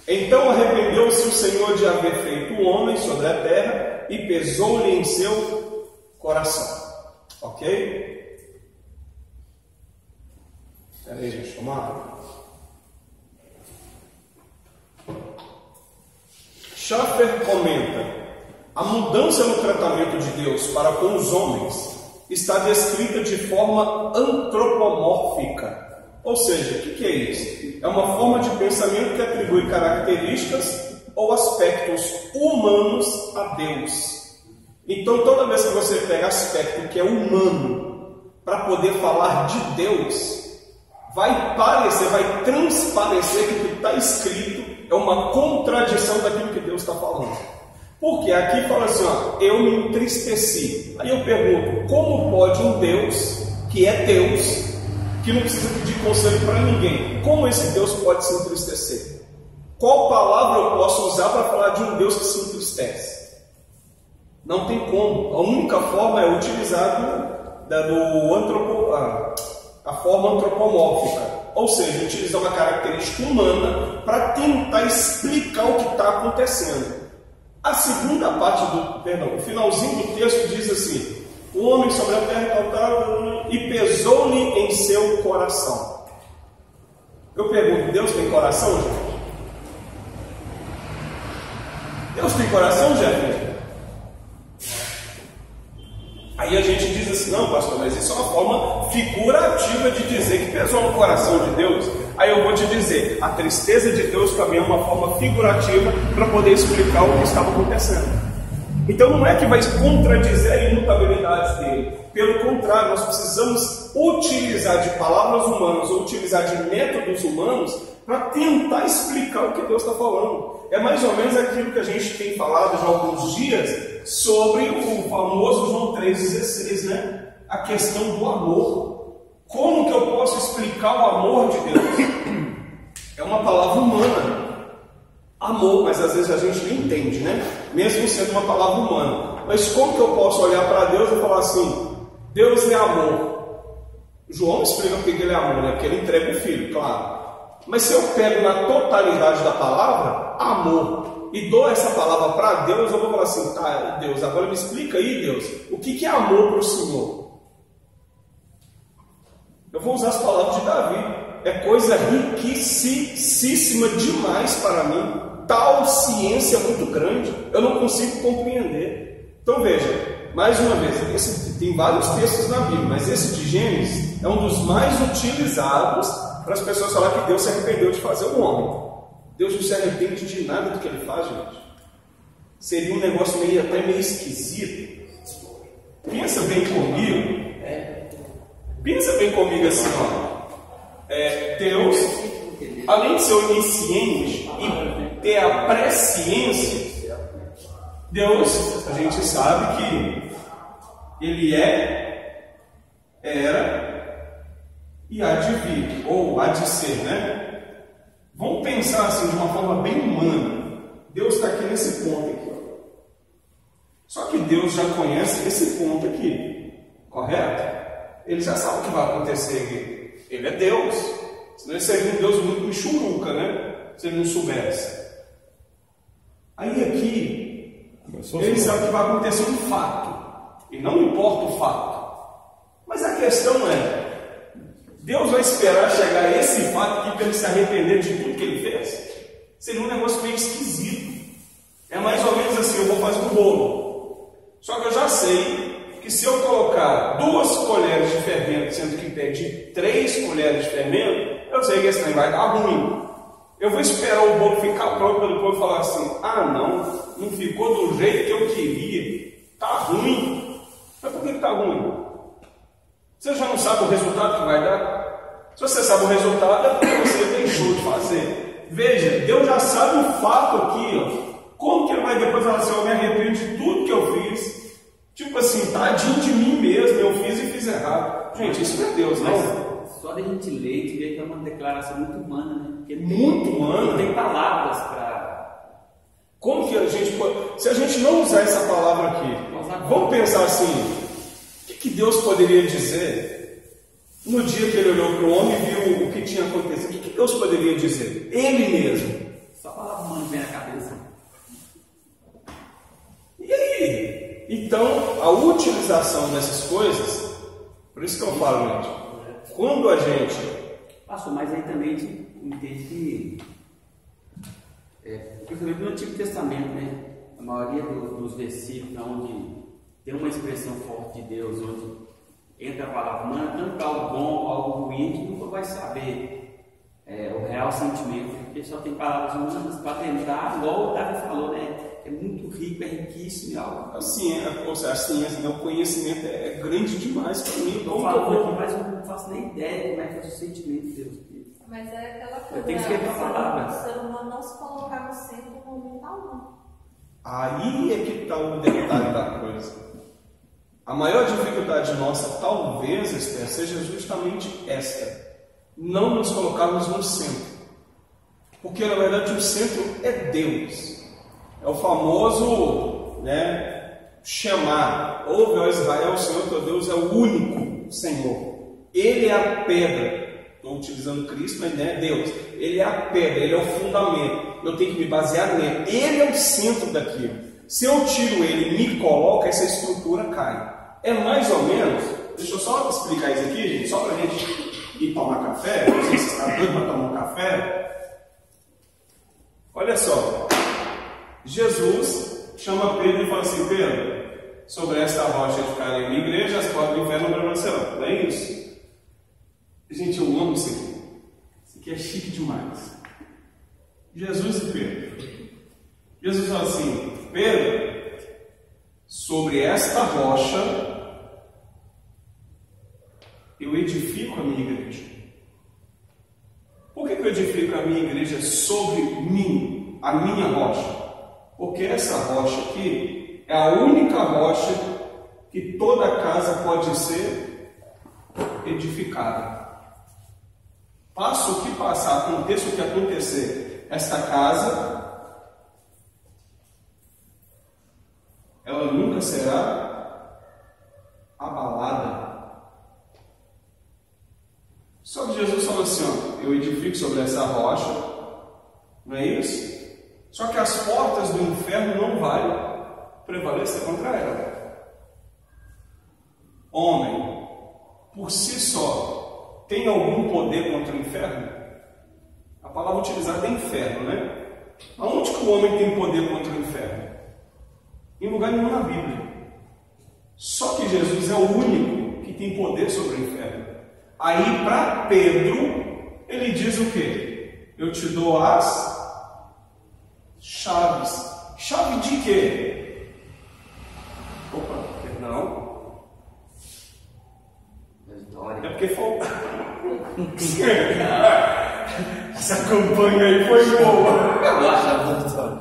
Então arrependeu-se o Senhor de haver feito o homem sobre a terra e pesou-lhe em seu coração. Ok? Espera aí, gente, vamos lá. Schaffer comenta: a mudança no tratamento de Deus para com os homens está descrita de forma antropomórfica. Ou seja, o que é isso? É uma forma de pensamento que atribui características ou aspectos humanos a Deus. Então, toda vez que você pega aspecto que é humano para poder falar de Deus, vai transparecer que o que está escrito é uma contradição daquilo que Deus está falando. Porque aqui fala assim, ó, eu me entristeci. Aí eu pergunto, como pode um Deus, que é Deus, que não precisa pedir conselho para ninguém, como esse Deus pode se entristecer? Qual palavra eu posso usar para falar de um Deus que se entristece? Não tem como. A única forma é utilizar a forma antropomórfica, ou seja, utilizar uma característica humana para tentar explicar o que está acontecendo. A segunda parte o finalzinho do texto diz assim: o homem sobre a terra e pesou-lhe em seu coração. Eu pergunto, Deus tem coração, gente? Deus tem coração, gente? Aí a gente diz assim, não, pastor, mas isso é uma forma figurativa de dizer que pesou no coração de Deus. Aí eu vou te dizer, a tristeza de Deus também é uma forma figurativa para poder explicar o que estava acontecendo. Então não é que vai contradizer a imutabilidade dele. Pelo contrário, nós precisamos utilizar de palavras humanas ou utilizar de métodos humanos para tentar explicar o que Deus está falando. É mais ou menos aquilo que a gente tem falado já há alguns dias sobre o famoso João 3,16, né? A questão do amor. Como que eu posso explicar o amor de Deus? É uma palavra humana. Amor, mas às vezes a gente não entende, né? Mesmo sendo uma palavra humana. Mas como que eu posso olhar para Deus e falar assim, Deus é amor? João explica porque ele é amor, né? Porque ele entrega o filho, claro. Mas se eu pego na totalidade da palavra, amor, e dou essa palavra para Deus, eu vou falar assim, tá, Deus, agora me explica aí, Deus, o que é amor para o Senhor? Eu vou usar as palavras de Davi. É coisa riquíssima demais para mim. Tal ciência muito grande. Eu não consigo compreender. Então veja, mais uma vez, tem vários textos na Bíblia, mas esse de Gênesis é um dos mais utilizados para as pessoas falarem que Deus se arrependeu de fazer o homem. Deus não se arrepende de nada do que ele faz, gente. Seria um negócio até meio esquisito. Pensa bem comigo. Pensa bem comigo assim, ó. Deus, além de ser onisciente e ter a presciência, Deus, a gente sabe que Ele era e há de vir, ou há de ser, né? Vamos pensar assim de uma forma bem humana. Deus está aqui nesse ponto aqui. Só que Deus já conhece esse ponto aqui, correto? Ele já sabe o que vai acontecer aqui. Ele é Deus. Senão ele seria um Deus muito michuruca, né? Se ele não soubesse. Aí aqui, ele sabe o que vai acontecer um fato. E não importa o fato. Mas a questão é, Deus vai esperar chegar esse fato aqui para ele se arrepender de tudo que ele fez? Seria um negócio meio esquisito. É mais ou menos assim, eu vou fazer um bolo. Só que eu já sei que se eu colocar 2 colheres de fermento, sendo que pede 3 colheres de fermento, eu sei que esse trem vai dar ruim. Eu vou esperar o bolo ficar pronto para depois falar assim, não ficou do jeito que eu queria, tá ruim. Mas por que tá ruim? Você já não sabe o resultado que vai dar? Se você sabe o resultado, é porque você deixou de fazer. Veja, Deus já sabe o fato aqui, ó. Como que ele vai depois falar assim, eu me arrependo de tudo que eu fiz? Tipo assim, tadinho de mim mesmo, eu fiz e fiz errado. Gente, isso não é Deus, não. Mas só da gente ler e ver que é uma declaração muito humana, né? Porque muito humana. Não tem palavras para... Como que a gente pode... Se a gente não usar essa palavra aqui, vamos pensar assim, o que Deus poderia dizer no dia que ele olhou para o homem e viu o que tinha acontecido? O que Deus poderia dizer? Ele mesmo. Só palavra humana vem na cabeça. E aí? Então, a utilização dessas coisas, por isso que eu falo, gente, quando a gente... Pastor, mas aí também a gente entende que, principalmente no Antigo Testamento, né? A maioria dos versículos onde tem uma expressão forte de Deus, onde entra a palavra humana, tanto algo bom, algo ruim, a gente nunca vai saber o real sentimento porque só tem palavras humanas para tentar, igual o Davi falou, né? É muito rico, é riquíssimo e algo. Assim, a ciência, né? O conhecimento é grande demais para mim. Eu falo aqui, mas eu não faço nem ideia de como é que é o sentimento de Deus. Mas é aquela coisa, tem que escrever uma palavra. o ser humano não se colocar no centro momental, não. Aí é que está o detalhe da coisa. A maior dificuldade nossa, talvez, Esther, seja justamente esta: não nos colocarmos no centro. Porque, na verdade, o centro é Deus. É o famoso, né, Shema. Ouve, ó Israel, o Senhor teu Deus é o único Senhor. Ele é a pedra. Estou utilizando Cristo, mas não é Deus. Ele é a pedra, ele é o fundamento. Eu tenho que me basear nele. Ele é o centro daquilo. Se eu tiro ele e me coloco, essa estrutura cai. É mais ou menos, deixa eu só explicar isso aqui, gente, só para a gente ir tomar café. Não sei se você está doido para tomar um café. Olha só, Jesus chama Pedro e fala assim: Pedro, sobre esta rocha edificarei a minha igreja, as portas do inferno não prevalecerão. Não é isso? Gente, eu amo isso aqui. Isso aqui é chique demais. Jesus e Pedro. Jesus fala assim: Pedro, sobre esta rocha eu edifico a minha igreja. Por que eu edifico a minha igreja sobre mim, a minha rocha? Porque essa rocha aqui é a única rocha que toda casa pode ser edificada. Passe o que passar, aconteça o que acontecer, esta casa, ela nunca será abalada. Só que Jesus falou assim: ó, eu edifico sobre essa rocha, não é isso? Só que as portas do inferno não vão prevalecer contra ela. Homem, por si só, tem algum poder contra o inferno? A palavra utilizada é inferno, né? Aonde que o homem tem poder contra o inferno? Em lugar nenhum na Bíblia. Só que Jesus é o único que tem poder sobre o inferno. Aí para Pedro, ele diz o quê? Eu te dou as chaves. Chave de quê? Opa, perdão. É porque falta. Essa campanha aí foi boa.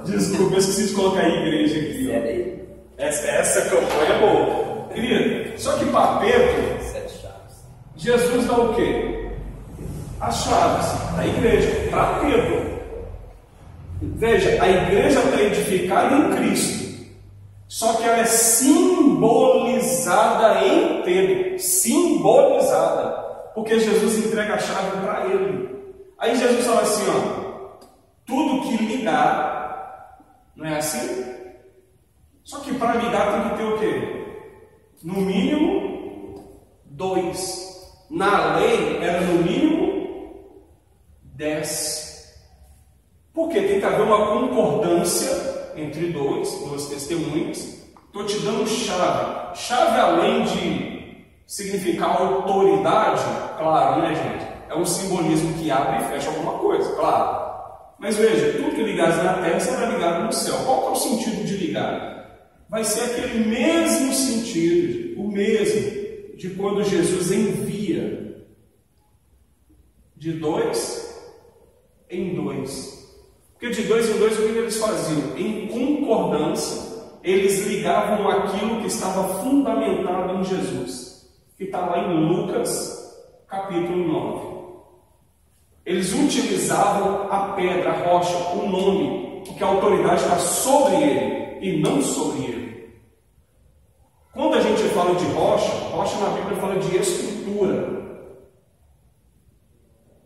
Desculpa, eu esqueci de colocar a igreja aqui. Essa campanha é boa. Querido, só que para Pedro, Jesus dá o quê? As chaves da igreja para Pedro. Veja, a igreja está edificada em Cristo, só que ela é simbolizada em Pedro. Simbolizada, porque Jesus entrega a chave para ele. Aí Jesus fala assim: ó, tudo que ligar, não é assim? Só que para ligar tem que ter o quê? No mínimo 2. Na lei era no mínimo 10. Porque tem que haver uma concordância entre duas testemunhas. Estou te dando chave. Chave, além de significar autoridade, claro, né, gente? É um simbolismo que abre e fecha alguma coisa, claro. Mas veja, tudo que ligares na terra será ligado no céu. Qual é o sentido de ligar? Vai ser aquele mesmo sentido, o mesmo de quando Jesus envia de 2 em 2. Porque de 2 em 2, o que eles faziam? Em concordância, eles ligavam aquilo que estava fundamentado em Jesus, que está lá em Lucas, capítulo 9. Eles utilizavam a pedra, a rocha, o nome, porque a autoridade está sobre ele e não sobre ele. Quando a gente fala de rocha, rocha na Bíblia fala de estrutura.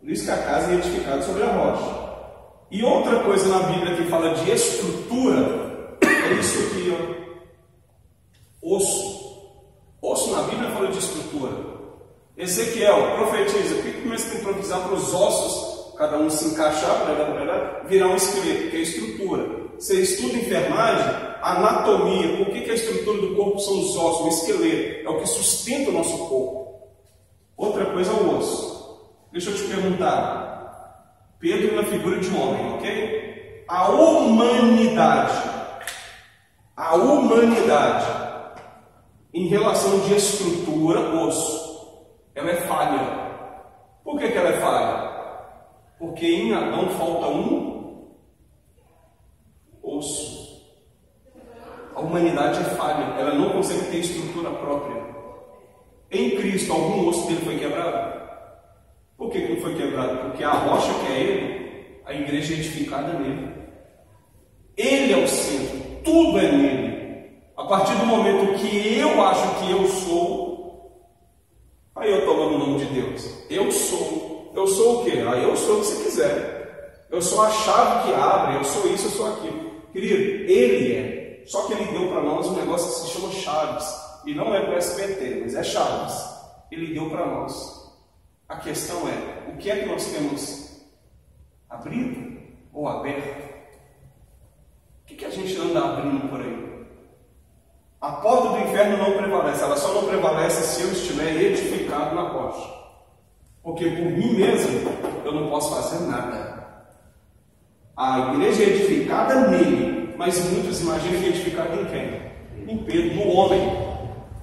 Por isso que a casa é edificada sobre a rocha. E outra coisa na Bíblia que fala de estrutura é isso aqui, ó. Osso. Osso na Bíblia fala de estrutura. Ezequiel profetiza. Por que começa a improvisar para os ossos, cada um se encaixar, virar um esqueleto, que é estrutura? Você estuda enfermagem, anatomia. Por que a estrutura do corpo são os ossos, o esqueleto? É o que sustenta o nosso corpo. Outra coisa é o osso. Deixa eu te perguntar. Pedro na figura de um homem, ok? A humanidade, em relação de estrutura, osso, ela é falha. Por que ela é falha? Porque em Adão falta um osso. A humanidade é falha, ela não consegue ter estrutura própria. Em Cristo, algum osso dele foi quebrado? Por que não foi quebrado? Porque a rocha que é Ele, a igreja é edificada nele. Ele é o centro, tudo é nele. A partir do momento que eu acho que eu sou, aí eu estou lá no nome de Deus. Eu sou. Eu sou o quê? Aí eu sou o que você quiser. Eu sou a chave que abre, eu sou isso, eu sou aquilo. Querido, Ele é. Só que Ele deu para nós um negócio que se chama chaves. E não é para o SBT, mas é chaves. Ele deu para nós. A questão é, o que é que nós temos abrido ou aberto? O que a gente anda abrindo por aí? A porta do inferno não prevalece, ela só não prevalece se eu estiver edificado na rocha. Porque por mim mesmo eu não posso fazer nada. A igreja é edificada nele, mas muitos imaginam que é edificada em quem? Em Pedro, no homem.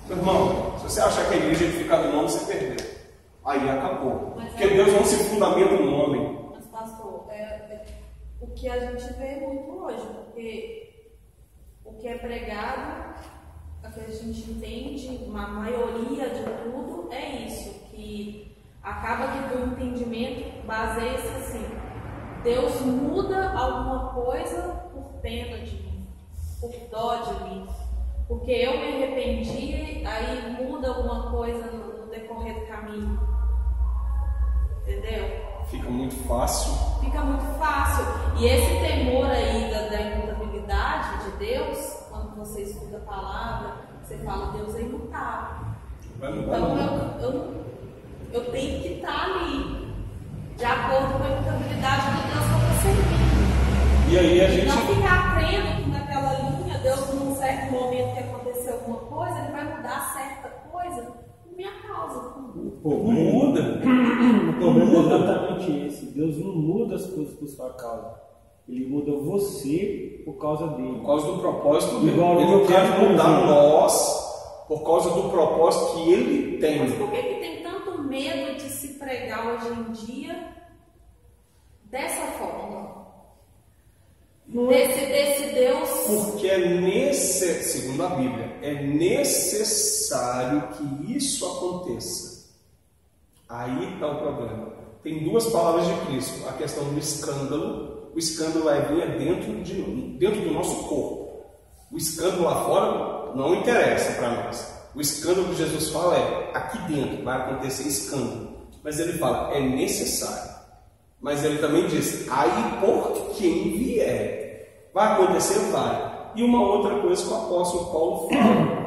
Meu irmão, se você achar que a igreja é edificada no homem, você perdeu. Aí acabou. Porque Deus não se fundamenta no homem. Mas, pastor, o que a gente vê muito hoje, porque o que é pregado, o que a gente entende, uma maioria de tudo, é isso, que acaba que o entendimento baseia-se assim, Deus muda alguma coisa por pena de mim, por dó de mim, porque eu me arrependi, aí muda alguma coisa no decorrer do caminho. Entendeu? Fica muito fácil. Fica muito fácil. E esse temor aí da imutabilidade de Deus, quando você estuda a palavra, você fala, Deus é imutável. Então eu tenho que estar ali, de acordo com a imutabilidade de Deus que eu estou servindo. E aí a gente não ficar preso naquela linha, Deus num certo momento que aconteceu alguma coisa, Ele vai mudar certa coisa. Minha causa. Não muda. O problema é exatamente esse. Deus não muda as coisas por sua causa. Ele muda você por causa dele. Por causa do propósito dele. Igual Ele não quer mudar nós por causa do propósito que ele tem. Mas por que tem tanto medo de se pregar hoje em dia dessa forma? Desse Deus. Porque segundo a Bíblia, é necessário que isso aconteça. Aí está o problema. Tem duas palavras de Cristo: a questão do escândalo. O escândalo vai vir dentro do nosso corpo. O escândalo lá fora não interessa para nós. O escândalo que Jesus fala é aqui dentro vai acontecer escândalo. Mas ele fala, é necessário. Mas ele também diz, aí por quem vier. Vai acontecer? Vai. E uma outra coisa que o apóstolo Paulo fala.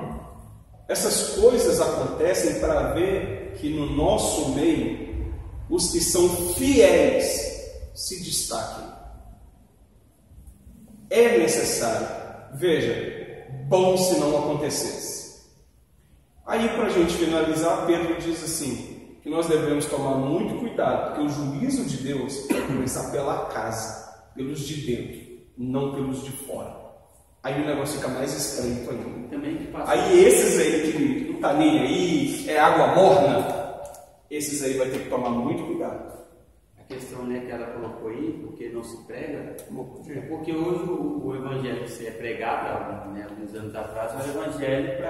Essas coisas acontecem para ver que no nosso meio, os que são fiéis se destaquem. É necessário. Veja, bom se não acontecesse. Aí para a gente finalizar, Pedro diz assim, que nós devemos tomar muito cuidado, porque o juízo de Deus vai começar pela casa, pelos de dentro, não pelos de fora. Aí o negócio fica mais estreito ainda. Aí esses aí que não tá nem aí, é água morna, esses aí vai ter que tomar muito cuidado. A questão, né, que ela colocou aí, porque não se prega, porque hoje o evangelho que se é pregado, né, alguns anos atrás, era o evangelho para